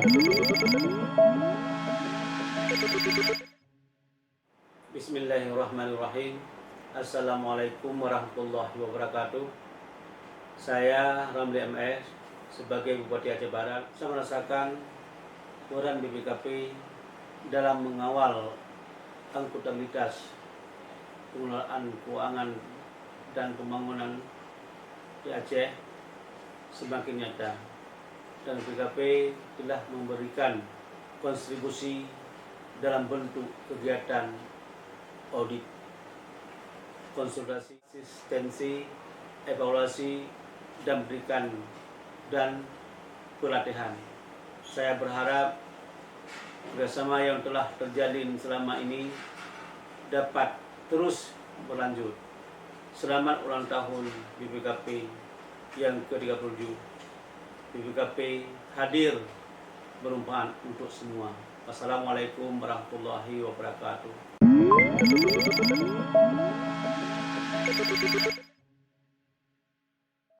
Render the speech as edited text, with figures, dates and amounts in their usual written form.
Bismillahirrahmanirrahim. Assalamualaikum warahmatullahi wabarakatuh. Saya Ramli MS sebagai Bupati Aceh Barat. Saya merasakan peran BPKP dalam mengawal akuntabilitas pengelolaan keuangan dan pembangunan di Aceh semakin nyata, dan BPKP telah memberikan kontribusi dalam bentuk kegiatan audit, konsultasi, asistensi, evaluasi, dan pelatihan. Saya berharap kerjasama yang telah terjalin selama ini dapat terus berlanjut. Selamat ulang tahun BPKP yang ke-37. BPKP hadir bermanfaat untuk semua. Wassalamualaikum warahmatullahi wabarakatuh.